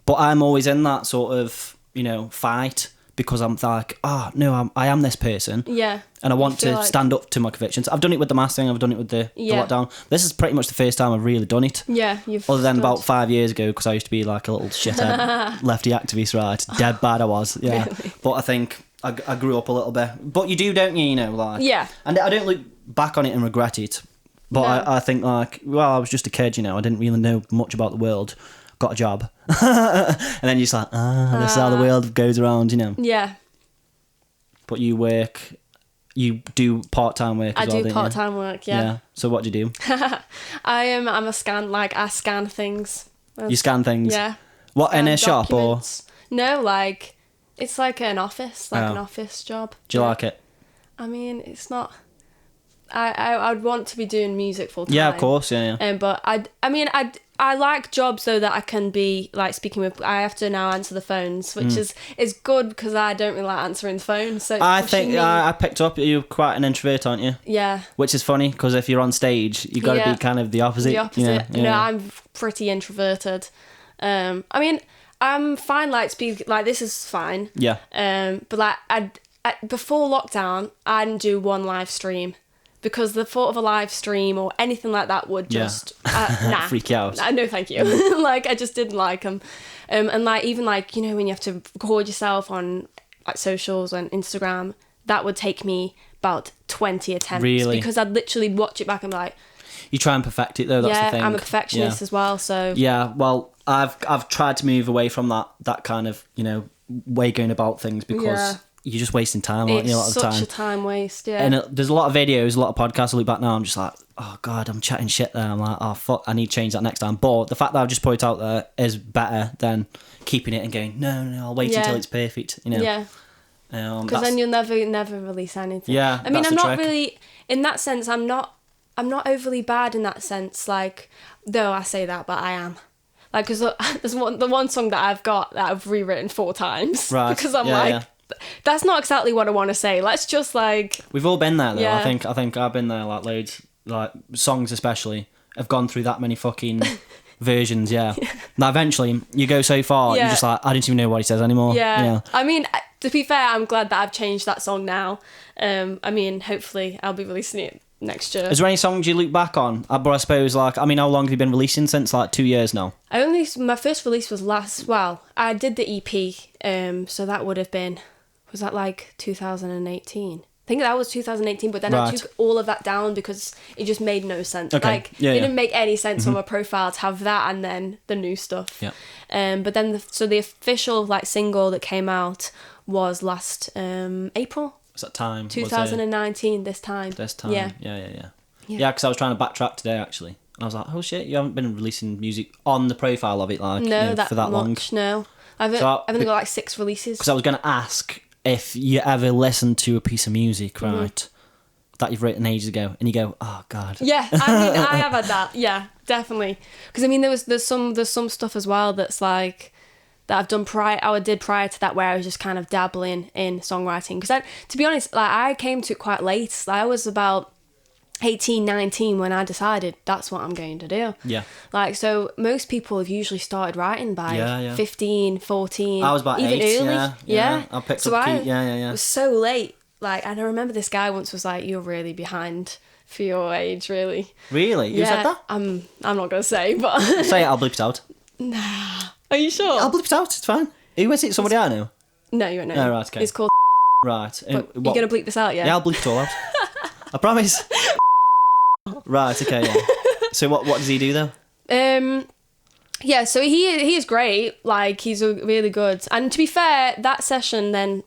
But I'm always in that sort of, you know, fight because I'm like, no, I am this person. Yeah. And I want to stand up to my convictions. I've done it with the mask thing. I've done it with the lockdown. This is pretty much the first time I've really done it. Yeah. Other than about 5 years ago, because I used to be like a little shithead lefty activist, right? Dead bad I was. Yeah. Really? But I think I grew up a little bit. But you do, don't you? You know, like. Yeah. And I don't look back on it and regret it. But no. I think, like, well, I was just a kid, you know. I didn't really know much about the world. Got a job. And then you're just like, this is how the world goes around, you know. Yeah. But you you do part-time work as well, don't you? I do part-time work, yeah. So what do you do? I'm a I scan things. You scan things? Yeah. What, in a shop or? No, like, it's like an office, an office job. Do you like it? I mean, it's not... I'd want to be doing music full time. Yeah, of course, yeah. But I like jobs though that I can be like speaking with. I have to now answer the phones, which is good because I don't really like answering the phone. So I think I picked up you're quite an introvert, aren't you? Yeah. Which is funny because if you're on stage, you've got to be kind of the opposite. The opposite. Yeah. No, I'm pretty introverted. I mean, I'm fine. Like speak like this is fine. Yeah. But like before lockdown, I didn't do one live stream. Because the thought of a live stream or anything like that would just nah, freak you out. No, thank you. Like I just didn't like them, and like even like you know when you have to record yourself on like socials and Instagram, that would take me about 20 attempts. Really? Because I'd literally watch it back and be like. You try and perfect it though. That's the thing. I'm a perfectionist as well. So yeah, well, I've tried to move away from that kind of way going about things because. Yeah. You're just wasting time, aren't you, a lot of the time? It's such a time waste, yeah. And there's a lot of videos, a lot of podcasts I look back now, I'm just like, oh, God, I'm chatting shit there. I'm like, oh, fuck, I need to change that next time. But the fact that I've just put it out there is better than keeping it and going, no, I'll wait until it's perfect, you know? Yeah. Because then you'll never release anything. Yeah, I mean, I'm not really, in that sense, I'm not overly bad in that sense, like, though I say that, but I am. Like, because there's the one song that I've got that I've rewritten 4 times. Right. Because I'm that's not exactly what I want to say. Let's just like... We've all been there though. Yeah. I think I've been there like loads. Like songs especially have gone through that many fucking versions, yeah. Now eventually you go so far, you're just like, I don't even know what he says anymore. Yeah. I mean, to be fair, I'm glad that I've changed that song now. I mean, hopefully I'll be releasing it next year. Is there any songs you look back on? But I suppose like, I mean, how long have you been releasing since? Like 2 years now? My first release was I did the EP, so that would have been... Was that like 2018? I think that was 2018, but then I took all of that down because it just made no sense. Okay. Like, it didn't make any sense on my profile to have that and then the new stuff. Yeah. But then, the official like single that came out was last April. Was that time? 2019, this time. Yeah. Yeah, because I was trying to backtrack today, actually. And I was like, oh shit, you haven't been releasing music on the profile of it, like, that for that much, long. No. I've only got like 6 releases. Because I was going to ask if you ever listened to a piece of music, right, that you've written ages ago, and you go, oh god. Yeah, I mean, I have had that. Yeah, definitely. Because I mean, there's some stuff as well that's like that I've done I did prior to that, where I was just kind of dabbling in songwriting. Because to be honest, like I came to it quite late. Like, I was about 18, 19 when I decided that's what I'm going to do. Yeah. Like, so most people have usually started writing by 15, 14. I was about even 8, early. Yeah. I picked up key. Yeah. It was so late. Like, and I remember this guy once was like, "You're really behind for your age, really." Really? You said that? I'm not gonna say, but say it. I'll bleep it out. Nah. Are you sure? I'll bleep it out. It's fine. Who is it? Somebody I know? No, you won't know. Oh, right. Okay. It's called. Right. You're gonna bleep this out, yeah? Yeah, I'll bleep it all out. I promise. Right. Okay. Yeah. So what does he do though? Yeah. So he is great. Like, he's really good. And to be fair, that session then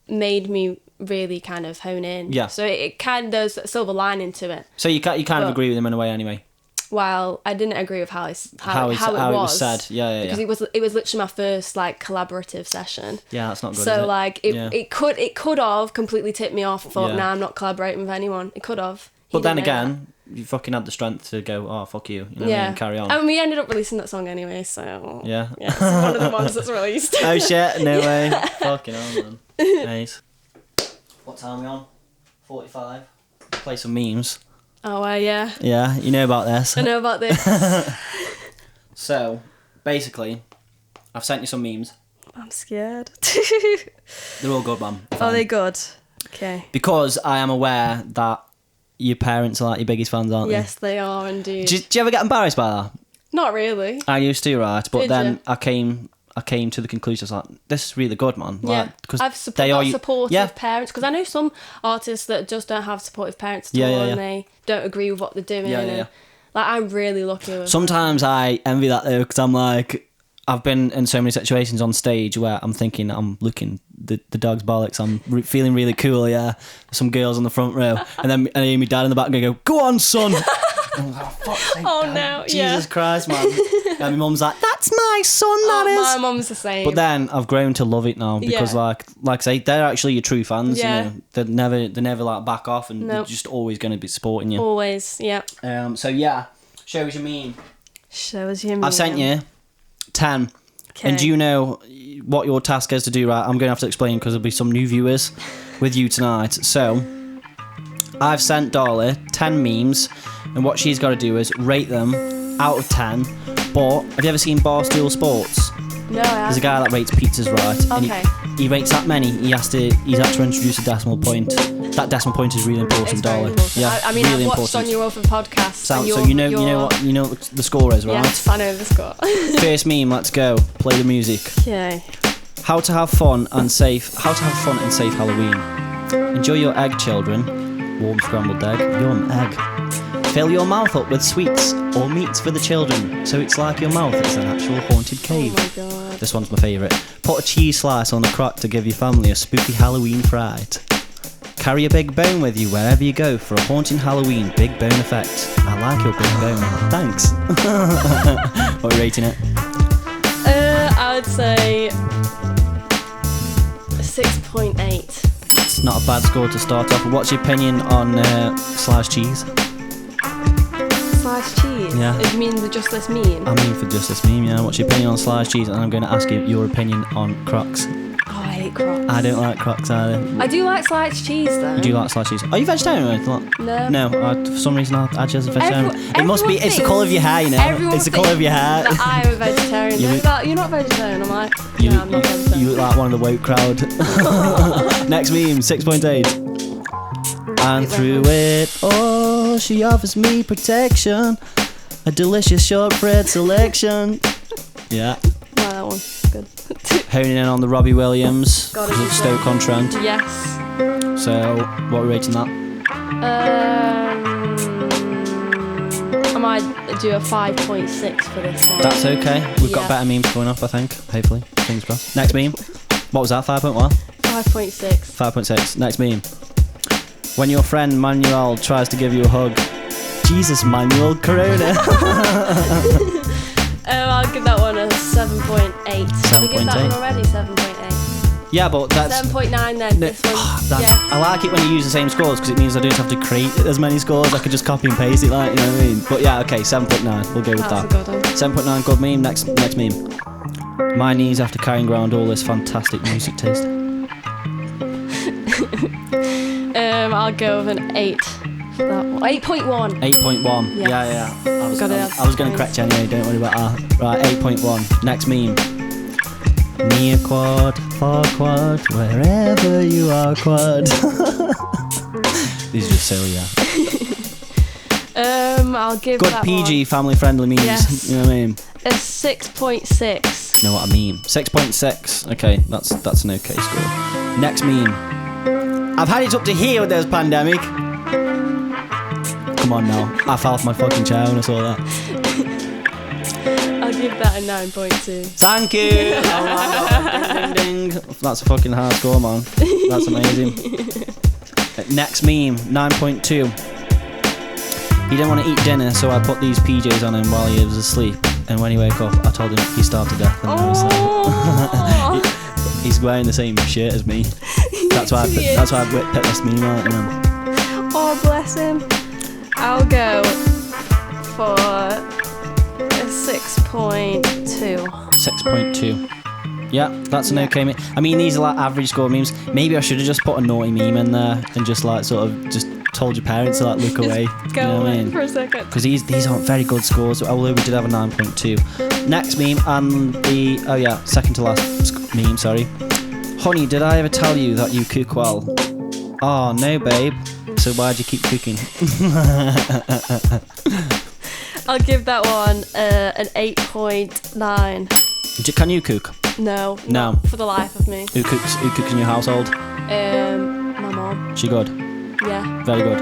made me really kind of hone in. Yeah. So it kind of does a silver lining to it. So you kind of agree with him in a way, anyway. Well, I didn't agree with how it was said. Yeah. Because it was literally my first like collaborative session. Yeah, that's not good. So is it? like it could have completely tipped me off. I thought, nah, I'm not collaborating with anyone. It could have. But then again, you fucking had the strength to go, oh fuck you, you know what I mean, carry on. And we ended up releasing that song anyway, so yeah, it's one of the ones that's released. Oh shit, no way. Fucking hell, man. Nice. What time are we on? 45. Play some memes. Oh yeah. Yeah, you know about this. I know about this. So, basically, I've sent you some memes. I'm scared. They're all good, man. Are they good? Okay. Because I am aware that your parents are like your biggest fans, aren't they? Yes, they are indeed. Do you ever get embarrassed by that? Not really. I used to, right? But Did then you? I came to the conclusion, I was like, this is really good, man. Yeah, like, cause I've supportive parents, because I know some artists that just don't have supportive parents at all, and they don't agree with what they're doing. And, like, I'm really lucky with Sometimes I envy that though, because I'm like, I've been in so many situations on stage where I'm thinking I'm looking the dog's bollocks. I'm feeling really cool. Yeah, some girls on the front row, and then I hear my dad in the back and go, "Go on, son." And I was like, fuck's sake, oh Dad. no! Jesus Christ, man! And my mum's like, "That's my son. That is." My mum's the same. But then I've grown to love it now because, like I say, they're actually your true fans. Yeah. You know, they never like back off, and they're just always going to be supporting you. Always, yeah. So yeah, show us your meme. Show us your meme. I've sent you 10. Okay. And do you know what your task is to do, right? I'm going to have to explain because there'll be some new viewers with you tonight. So, I've sent Darla 10 memes, and what she's got to do is rate them out of 10. But, have you ever seen Barstool Sports? No, I haven't. There's a guy that rates pizzas, right? Okay. And he rates that many, he's had to introduce a decimal point. That decimal point is really important, It's very Darla. important. Yeah, I mean, really I've watched important. on your other podcast. So you know what the score is, right? Yes, I know the score. First meme, let's go. Play the music. Okay. How to have fun and safe Halloween. Enjoy your egg, children. Warm scrambled egg. Yum, egg. Fill your mouth up with sweets or meats for the children, so it's like your mouth is an actual haunted cave. Oh my god. This one's my favourite. Put a cheese slice on a crack to give your family a spooky Halloween fright. Carry a big bone with you wherever you go for a haunting Halloween big bone effect. I like your big bone. Thanks. What are you rating it? I would say 6.8. It's not a bad score to start off. What's your opinion on sliced cheese? Sliced cheese? Yeah. You mean just this meme? I mean for just this meme, yeah. What's your opinion on sliced cheese? And I'm going to ask you your opinion on Crocs. Oh, I hate Crocs. I don't like Crocs either. I do like sliced cheese though. You do like sliced cheese? Are you vegetarian or anything? No. No, for some reason I just a vegetarian. It must be, it's the colour of your hair, you know. It's the colour of your hair. That I'm a vegetarian. You're not vegetarian, am I? You, no, I'm not vegetarian. You look like one of the woke crowd. Next meme, 6.8. And through it all, she offers me protection. A delicious shortbread selection. Yeah. No, that one. Good. Honing in on the Robbie Williams Gotta of be Stoke On-Trent. Yes. So, what are we rating that? I might do a 5.6 for this one. That's okay. We've got better memes coming up, I think. Hopefully. Fingers crossed. Next meme. What was that? 5.1? 5.6. 5.6. Next meme. When your friend Manuel tries to give you a hug. Jesus, Manuel, Corona. I'll give that one a 7.8. Did we give that one already? 7.8. Yeah, but that's 7.9 then. No, This one. I like it when you use the same scores because it means I don't have to create as many scores. I could just copy and paste it, like, you know what I mean? But yeah, okay, 7.9. We'll go with That's that. a good one. 7.9, good meme. Next meme. My knees after carrying around all this fantastic music taste. I'll go with an 8 for that one. 8.1. 8.1. Yes. Yeah. I was going to correct you anyway, don't worry about that. Right, 8.1. Next meme. Me a quad, for quad, wherever you are quad. These are just silly, yeah. I'll give Good that PG, family friendly memes. Yes. You know what I mean? one a 6.6. Know what I mean? 6.6. Okay, that's an okay score. Next meme. I've had it up to here with this pandemic. Come on now. I fell off my fucking chair when I saw that. I'll give that a 9.2. Thank you. Oh my God. Ding, ding, ding. That's a fucking hard score, man. That's amazing. Next meme. 9.2. He didn't want to eat dinner, so I put these PJs on him while he was asleep. And when he woke up, I told him he starved to death. And now he's wearing the same shirt as me. That's why I picked this meme out. You know. Oh, bless him. I'll go for a 6.2. 6.2. Yeah, that's an okay meme. I mean, these are like average score memes. Maybe I should have just put a naughty meme in there and just like sort of just told your parents to like look away. Go you know what I mean? for a second. Because these aren't very good scores, although we did have a 9.2. Next meme and second to last meme, sorry. Honey, did I ever tell you that you cook well? Oh, no, babe. So why'd you keep cooking? I'll give that one an 8.9. Can you cook? No. No. Not for the life of me. Who cooks in your household? My mom. She good? Yeah. Very good.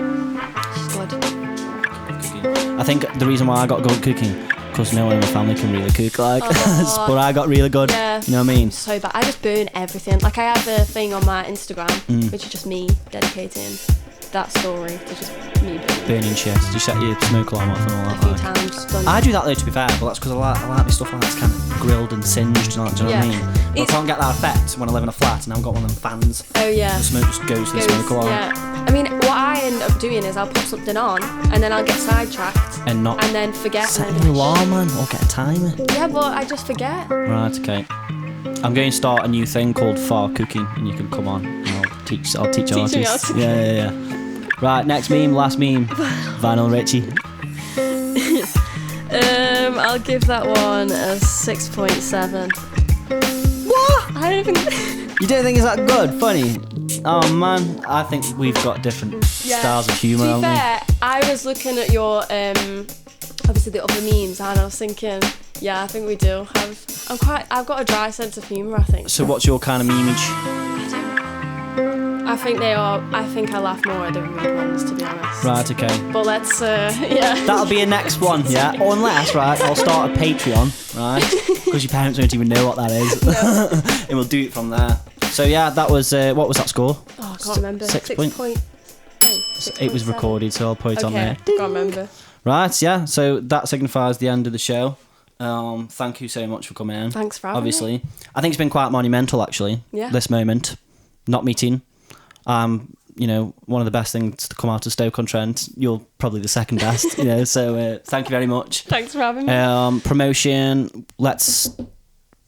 She's good. I think the reason why I got good cooking, because no one in my family can really cook, like, but I got really good. Yeah. You know what I mean? So bad. I just burn everything. Like, I have a thing on my Instagram, which is just me dedicating that story to just me burning shit. Did you set your smoke alarm off and all that? A few times done. I do that though, to be fair, but that's because I like my stuff like that's kind of grilled and singed. Do you know what I mean? But I can't get that effect when I live in a flat and I've got one of them fans. Oh yeah. The smoke just goes to the smoke alarm. Yeah. I mean, what I end up doing is I'll put something on and then I'll get sidetracked and then forget. Set an alarm, man, or get a timer. Yeah, but I just forget. Right. Okay. I'm going to start a new thing called f.a.r. cooking, and you can come on. And I'll teach artists. Yeah. Right, next meme, last meme. Vinyl Richie. I'll give that one a 6.7. What? I don't think. You don't think it's that good? Funny? Oh man, I think we've got different styles of humour. To be fair, I was looking at your obviously the other memes, and I was thinking, yeah, I think we do have. I've got a dry sense of humour, I think. So what's your kind of memeage? I think they are. I think I laugh more at the rude ones, to be honest. Right, okay. But let's, yeah. That'll be a next one, yeah? Or unless, right, I'll start a Patreon, right? Because your parents won't even know what that is. No. And we'll do it from there. So yeah, that was, what was that score? Oh, I can't remember. 6 point. It was recorded, so I'll put it on there. Can't remember. Right, yeah, so that signifies the end of the show. Thank you so much for coming in. Thanks for having Obviously. me. I think it's been quite monumental, actually, this moment. Not meeting. You know, one of the best things to come out of Stoke On-Trent. You're probably the second best, you know, so thank you very much. Thanks for having me. Promotion, let's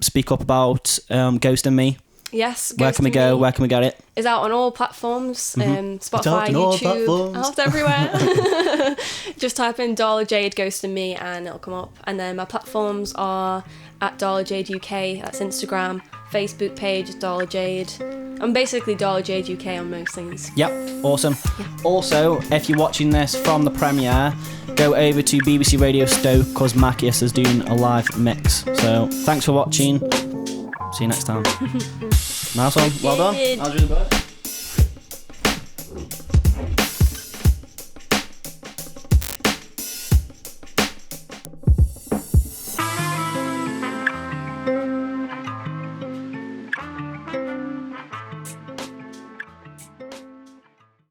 speak up about Ghost and Me. Yes. Where can we go? Where can we get it? It's out on all platforms. Spotify, all YouTube, platforms. out everywhere. Just type in Darla Jade, Ghost and Me, and it'll come up. And then my platforms are at Darla Jade UK. That's Instagram. Facebook page is Darla Jade. I'm basically Darla Jade UK on most things. Yep, awesome. Yeah. Also, if you're watching this from the premiere, go over to BBC Radio Stoke because Macias is doing a live mix. So thanks for watching. See you next time. Nice one. Well done. How's your bird?